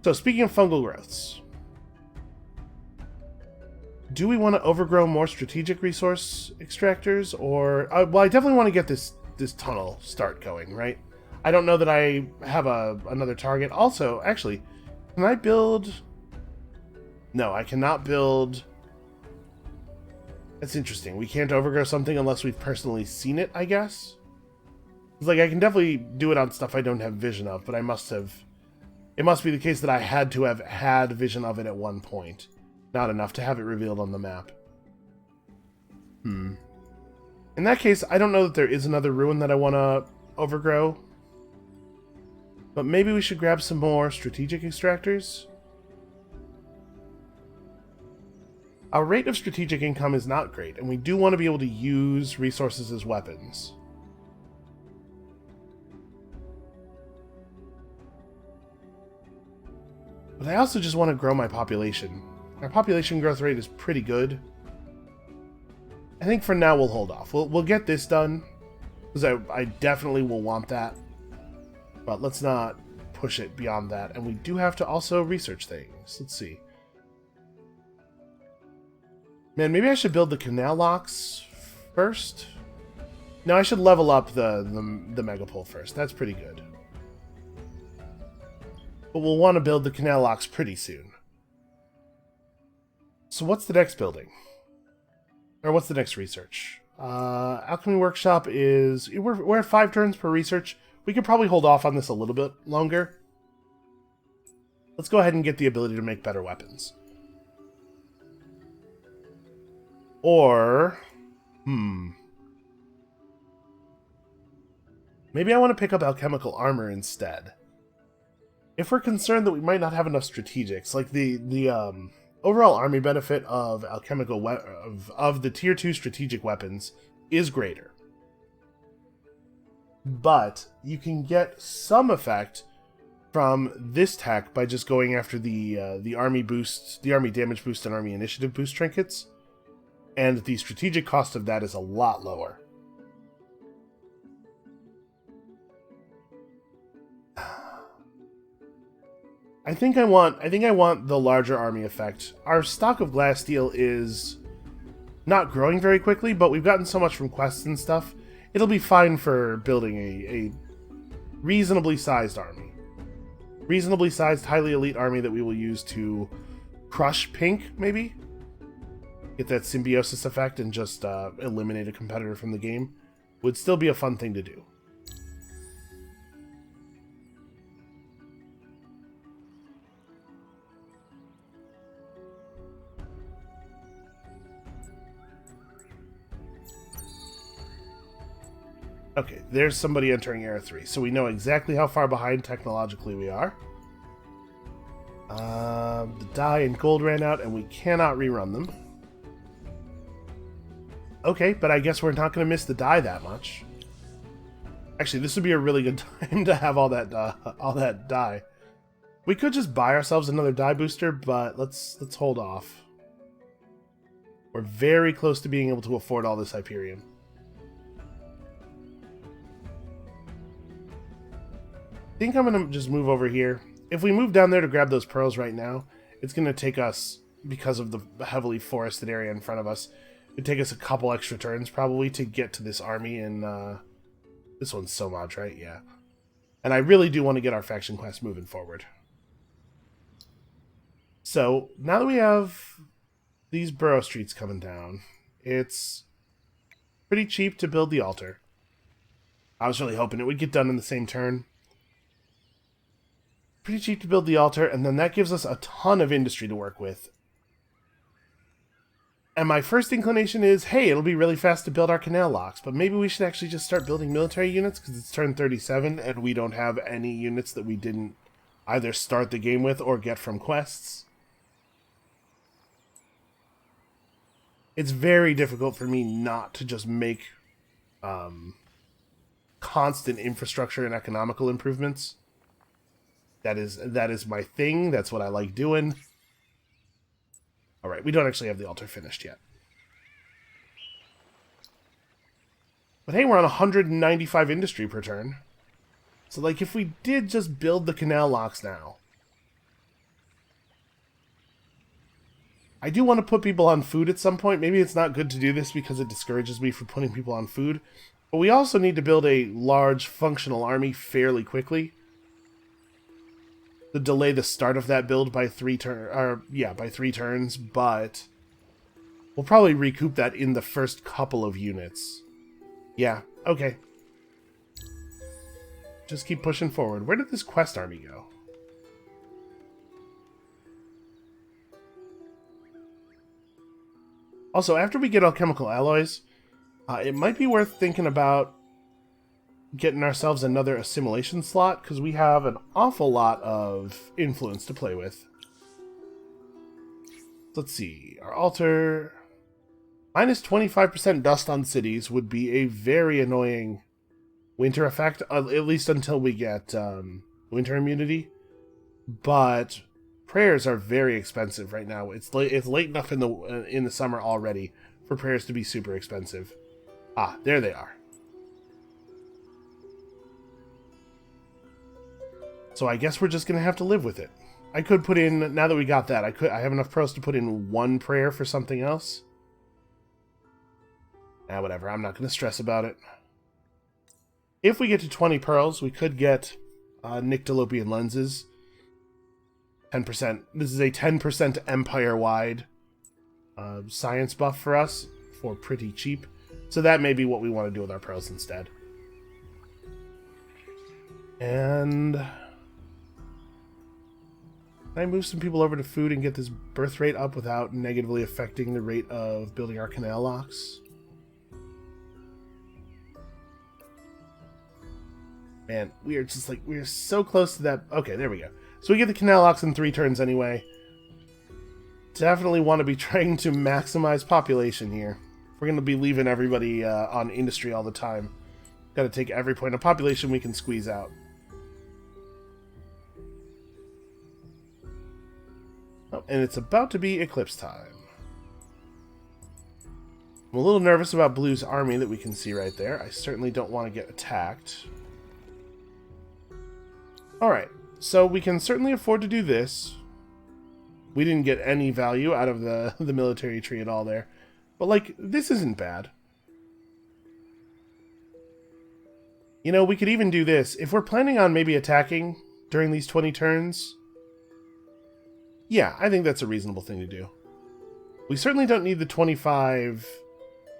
So speaking of fungal growths, do we want to overgrow more strategic resource extractors, or... well, I definitely want to get this tunnel start going, right? I don't know that I have another target. Also, actually, can I build... No, I cannot build... That's interesting. We can't overgrow something unless we've personally seen it, I guess? It's like, I can definitely do it on stuff I don't have vision of, but I must have It must be the case that I had to have had vision of it at one point. Not enough to have it revealed on the map. In that case, I don't know that there is another ruin that I want to overgrow. But maybe we should grab some more strategic extractors? Our rate of strategic income is not great, and we do want to be able to use resources as weapons. But I also just want to grow my population. Our population growth rate is pretty good. I think for now we'll hold off. We'll get this done, because I definitely will want that. But let's not push it beyond that. And we do have to also research things. Let's see. Man, maybe I should build the canal locks first. No, I should level up the megapole first. That's pretty good. But we'll want to build the canal locks pretty soon. So what's the next building? Or what's the next research? Alchemy Workshop is... We're at 5 turns per research. We could probably hold off on this a little bit longer. Let's go ahead and get the ability to make better weapons. Or... Maybe I want to pick up alchemical armor instead. If we're concerned that we might not have enough strategics, like the overall army benefit of alchemical of the tier 2 strategic weapons is greater. But you can get some effect from this tech by just going after the army boost, the army damage boost and army initiative boost trinkets, and the strategic cost of that is a lot lower. I think I want the larger army effect. Our stock of glass steel is not growing very quickly, but we've gotten so much from quests and stuff. It'll be fine for building a reasonably sized army. Reasonably sized, highly elite army that we will use to crush pink, maybe? Get that symbiosis effect and just eliminate a competitor from the game. Would still be a fun thing to do. Okay, there's somebody entering Era 3, so we know exactly how far behind technologically we are. The dye and gold ran out, and we cannot rerun them. Okay, but I guess we're not going to miss the dye that much. Actually, this would be a really good time to have all that dye. We could just buy ourselves another dye booster, but let's hold off. We're very close to being able to afford all this Hyperion. I think I'm going to just move over here. If we move down there to grab those pearls right now, it's going to take us, because of the heavily forested area in front of us, it'd take us a couple extra turns probably to get to this army in, this one's Somaj, right? Yeah. And I really do want to get our faction quest moving forward. So, now that we have these burrow streets coming down, it's pretty cheap to build the altar. I was really hoping it would get done in the same turn. Pretty cheap to build the altar, and then that gives us a ton of industry to work with. And my first inclination is, hey, it'll be really fast to build our canal locks, but maybe we should actually just start building military units, because it's turn 37, and we don't have any units that we didn't either start the game with or get from quests. It's very difficult for me not to just make constant infrastructure and economical improvements. That is my thing. That's what I like doing. Alright, we don't actually have the altar finished yet. But hey, we're on 195 industry per turn. So, like, if we did just build the canal locks now... I do want to put people on food at some point. Maybe it's not good to do this because it discourages me from putting people on food. But we also need to build a large functional army fairly quickly. To delay the start of that build by 3 turns, but we'll probably recoup that in the first couple of units. Yeah, okay. Just keep pushing forward. Where did this quest army go? Also, after we get alchemical alloys, it might be worth thinking about getting ourselves another assimilation slot, because we have an awful lot of influence to play with. Let's see. Our altar... minus 25% dust on cities would be a very annoying winter effect, at least until we get winter immunity. But prayers are very expensive right now. It's late enough in the summer already for prayers to be super expensive. Ah, there they are. So I guess we're just gonna have to live with it. I could put in, now that we got that, I have enough pearls to put in one prayer for something else. Ah, whatever, I'm not gonna stress about it. If we get to 20 pearls, we could get Nyctalopian lenses. 10%. This is a 10% empire-wide science buff for us for pretty cheap. So that may be what we want to do with our pearls instead. And... can I move some people over to food and get this birth rate up without negatively affecting the rate of building our canal locks? Man, we are just like, we are so close to that. Okay, there we go. So we get the canal locks in 3 turns anyway. Definitely want to be trying to maximize population here. We're going to be leaving everybody on industry all the time. Got to take every point of population we can squeeze out. Oh, and it's about to be eclipse time. I'm a little nervous about Blue's army that we can see right there. I certainly don't want to get attacked. Alright, so we can certainly afford to do this. We didn't get any value out of the military tree at all there. But, like, this isn't bad. You know, we could even do this. If we're planning on maybe attacking during these 20 turns... yeah, I think that's a reasonable thing to do. We certainly don't need the 25...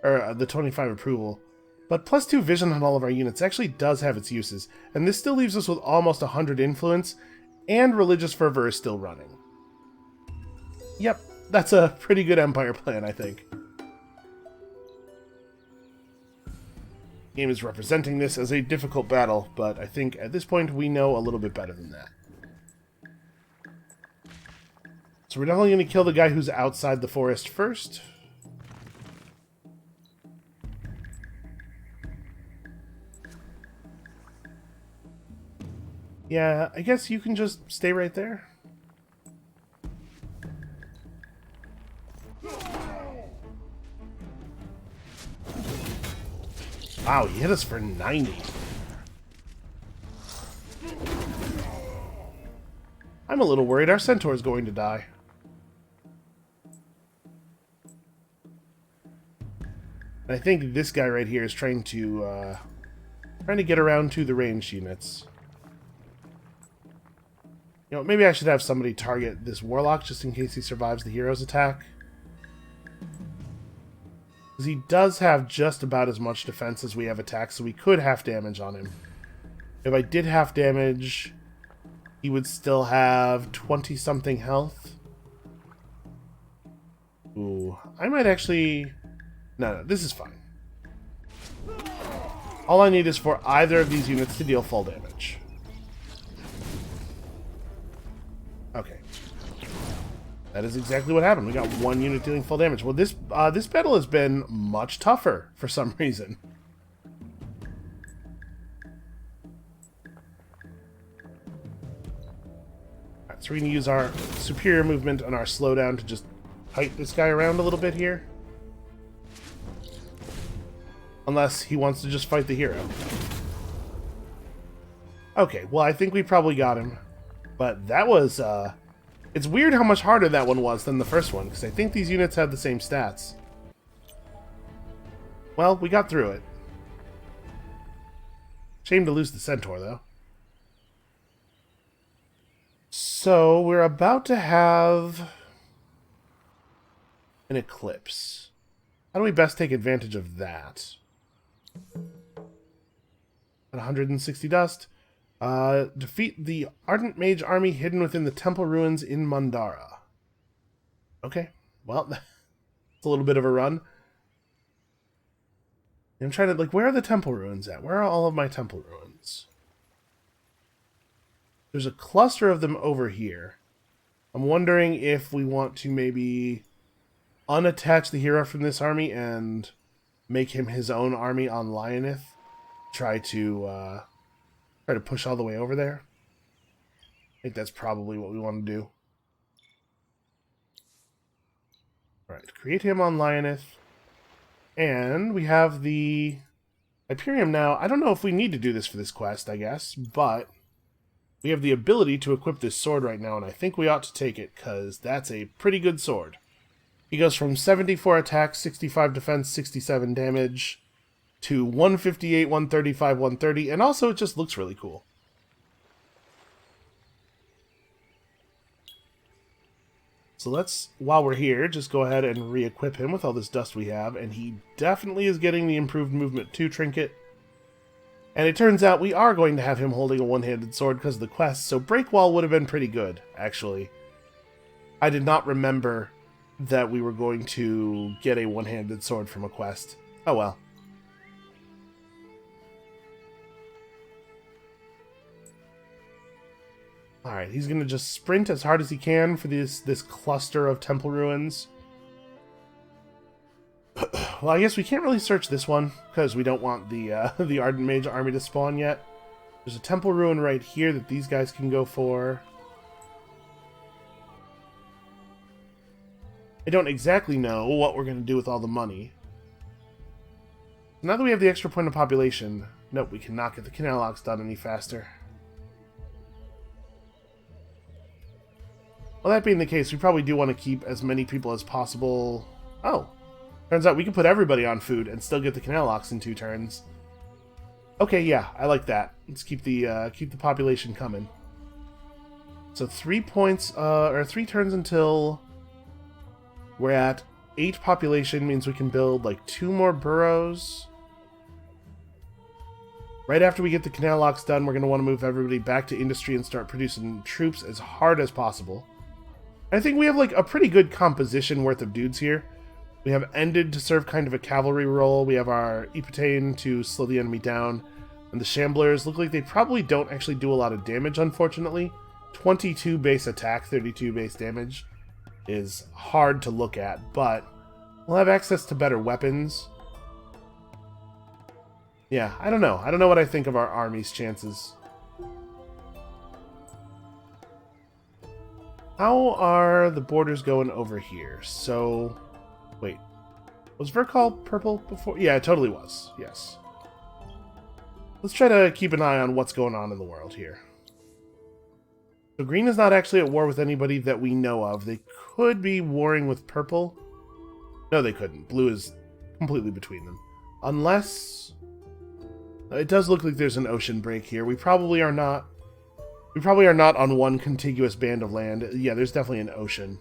or the 25 approval. But plus 2 vision on all of our units actually does have its uses. And this still leaves us with almost 100 influence, and religious fervor is still running. Yep, that's a pretty good empire plan, I think. Game is representing this as a difficult battle, but I think at this point we know a little bit better than that. So we're definitely going to kill the guy who's outside the forest first. Yeah, I guess you can just stay right there. Wow, he hit us for 90. I'm a little worried our centaur is going to die. And I think this guy right here is trying to get around to the ranged units. You know, maybe I should have somebody target this warlock just in case he survives the hero's attack. Because he does have just about as much defense as we have attack, so we could half damage on him. If I did half damage, he would still have 20-something health. Ooh, I might actually... No, this is fine. All I need is for either of these units to deal full damage. Okay. That is exactly what happened. We got 1 unit dealing full damage. Well, this battle has been much tougher for some reason. Alright, so we're going to use our superior movement and our slowdown to just height this guy around a little bit here. Unless he wants to just fight the hero. Okay, well, I think we probably got him. But that was, it's weird how much harder that one was than the first one, because I think these units had the same stats. Well, we got through it. Shame to lose the centaur, though. So, we're about to have an eclipse. How do we best take advantage of that? 160 dust. Defeat the Ardent Mage army hidden within the temple ruins in Mandara. Okay, well, that's a little bit of a run. I'm trying to, like, where are the temple ruins at? Where are all of my temple ruins? There's a cluster of them over here. I'm wondering if we want to maybe unattach the hero from this army and make him his own army on Lioneth. Try to push all the way over there. I think that's probably what we want to do. Alright, create him on Lioneth. And we have the Hyperium now. I don't know if we need to do this for this quest, I guess, but we have the ability to equip this sword right now, and I think we ought to take it, because that's a pretty good sword. He goes from 74 attack, 65 defense, 67 damage, to 158, 135, 130, and also it just looks really cool. So let's, while we're here, just go ahead and re-equip him with all this dust we have, and he definitely is getting the improved movement 2 trinket. And it turns out we are going to have him holding a one-handed sword because of the quest, so Breakwall would have been pretty good, actually. I did not remember that we were going to get a one-handed sword from a quest. Oh well. Alright, he's going to just sprint as hard as he can for this cluster of temple ruins. Well, I guess we can't really search this one, because we don't want the Ardent Mage army to spawn yet. There's a temple ruin right here that these guys can go for. I don't exactly know what we're going to do with all the money. Now that we have the extra point of population, nope, we cannot get the canal locks done any faster. Well, that being the case, we probably do want to keep as many people as possible. Oh, turns out we can put everybody on food and still get the canal locks in 2 turns. Okay, yeah, I like that. Let's keep the population coming. So 3 points, or 3 turns until we're at 8 population means we can build like 2 more burrows. Right after we get the canal locks done, we're going to want to move everybody back to industry and start producing troops as hard as possible. I think we have like a pretty good composition worth of dudes here. We have Ended to serve kind of a cavalry role. We have our Ipotane to slow the enemy down. And the Shamblers look like they probably don't actually do a lot of damage, unfortunately. 22 base attack, 32 base damage is hard to look at, but we'll have access to better weapons. Yeah, I don't know. I don't know what I think of our army's chances. How are the borders going over here? So, wait. Was Virkal purple before? Yeah, it totally was. Yes. Let's try to keep an eye on what's going on in the world here. So green is not actually at war with anybody that we know of. They could be warring with purple. No, they couldn't. Blue is completely between them. Unless... it does look like there's an ocean break here. We probably are not on one contiguous band of land. Yeah, there's definitely an ocean.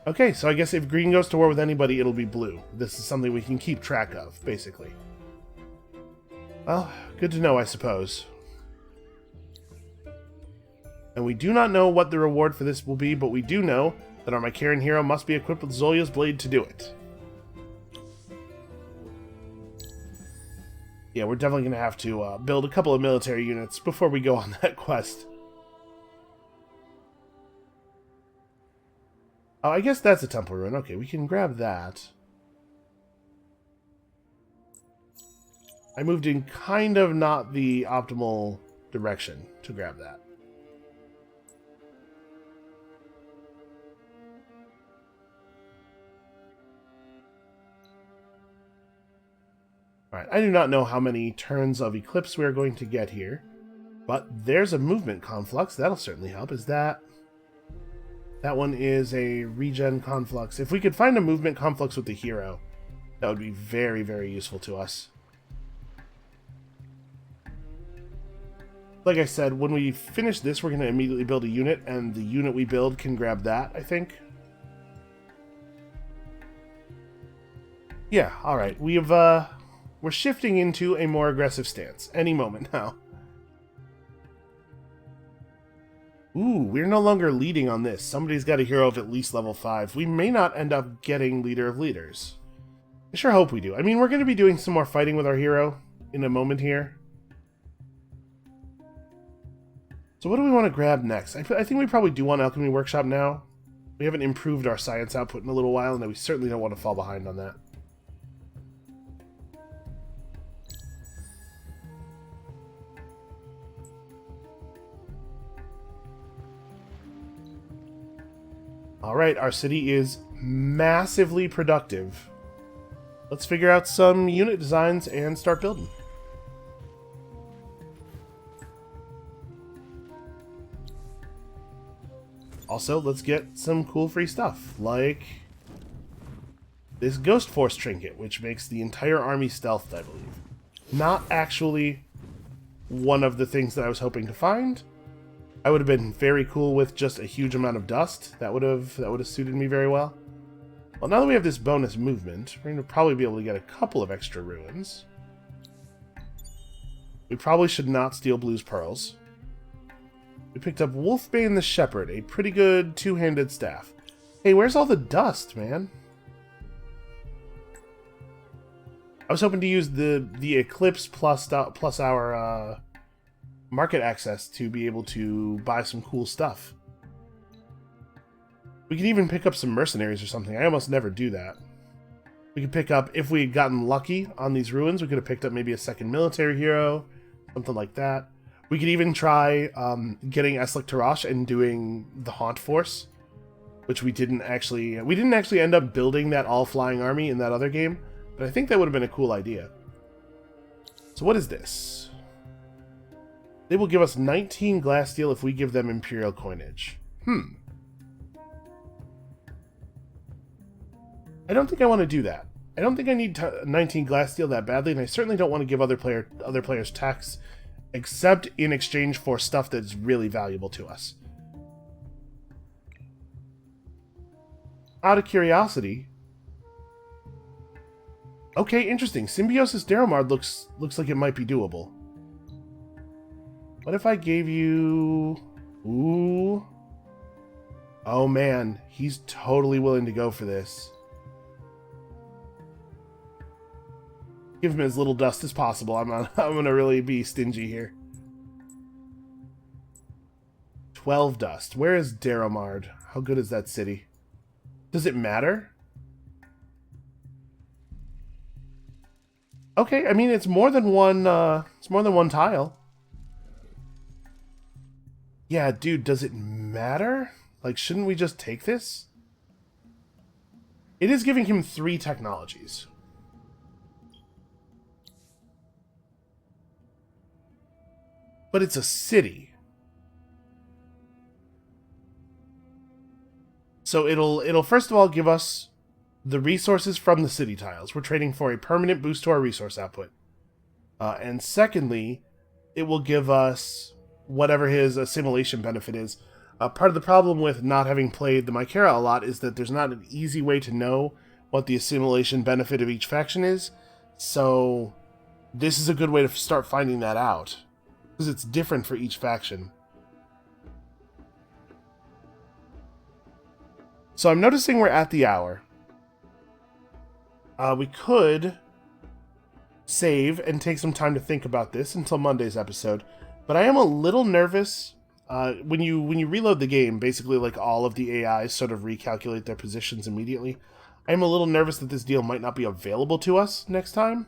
Okay, so I guess if green goes to war with anybody, it'll be blue. This is something we can keep track of, basically. Well, good to know, I suppose. And we do not know what the reward for this will be, but we do know that our Mykaran hero must be equipped with Zolia's Blade to do it. Yeah, we're definitely going to have to build a couple of military units before we go on that quest. Oh, I guess that's a temple ruin. Okay, we can grab that. I moved in kind of not the optimal direction to grab that. Alright, I do not know how many turns of Eclipse we're going to get here, but there's a movement conflux. That'll certainly help. Is that... that one is a regen conflux. If we could find a movement conflux with the hero, that would be very, very useful to us. Like I said, when we finish this, we're going to immediately build a unit, and the unit we build can grab that, I think. Yeah, alright. We're shifting into a more aggressive stance any moment now. Ooh, we're no longer leading on this. Somebody's got a hero of at least level 5. We may not end up getting Leader of Leaders. I sure hope we do. I mean, we're going to be doing some more fighting with our hero in a moment here. So what do we want to grab next? I think we probably do want Alchemy Workshop now. We haven't improved our science output in a little while, and we certainly don't want to fall behind on that. Alright, our city is massively productive. Let's figure out some unit designs and start building. Also, let's get some cool free stuff, like this Ghost Force trinket, which makes the entire army stealthed, I believe. Not actually one of the things that I was hoping to find. I would have been very cool with just a huge amount of dust. That would have suited me very well. Well, now that we have this bonus movement, we're going to probably be able to get a couple of extra ruins. We probably should not steal Blue's Pearls. We picked up Wolfbane the Shepherd, a pretty good two-handed staff. Hey, where's all the dust, man? I was hoping to use the Eclipse plus our market access to be able to buy some cool stuff. We could even pick up some mercenaries or something. I almost never do that. We could pick up, if we had gotten lucky on these ruins, we could have picked up maybe a second military hero, something like that. We could even try getting Eslik Tarash and doing the Haunt Force, which we didn't actually end up building that all-flying army in that other game, but I think that would have been a cool idea. So what is this? They will give us 19 glass steel if we give them Imperial coinage. I don't think I want to do that. I don't think I need 19 glass steel that badly, and I certainly don't want to give other players tax, except in exchange for stuff that's really valuable to us. Out of curiosity... Okay, interesting. Symbiosis Daromard looks like it might be doable. What if I gave you... Ooh. Oh man, he's totally willing to go for this. Give him as little dust as possible. I'm gonna really be stingy here. 12 dust. Where is Daromard? How good is that city? Does it matter? Okay, I mean it's more than one tile. Yeah, dude, does it matter? Like, shouldn't we just take this? It is giving him 3 technologies. But it's a city. So it'll first of all give us the resources from the city tiles. We're trading for a permanent boost to our resource output. And secondly, it will give us whatever his assimilation benefit is. Part of the problem with not having played the Mykara a lot is that there's not an easy way to know what the assimilation benefit of each faction is. So this is a good way to start finding that out, because it's different for each faction. So I'm noticing we're at the hour. We could save and take some time to think about this until Monday's episode, but I am a little nervous. When you reload the game, basically like all of the AIs sort of recalculate their positions immediately. I'm a little nervous that this deal might not be available to us next time.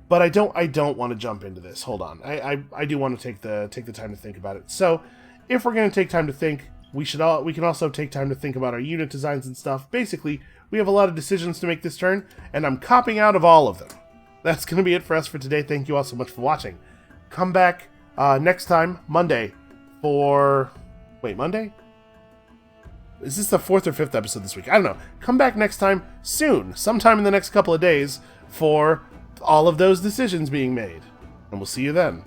But I don't want to jump into this. Hold on. I do want to take the time to think about it. So, if we're going to take time to think, we can also take time to think about our unit designs and stuff. Basically, we have a lot of decisions to make this turn, and I'm copping out of all of them. That's going to be it for us for today. Thank you all so much for watching. Come back next time, Monday, for... Wait, Monday? Is this the 4th or 5th episode this week? I don't know. Come back next time soon, sometime in the next couple of days, for all of those decisions being made. And we'll see you then.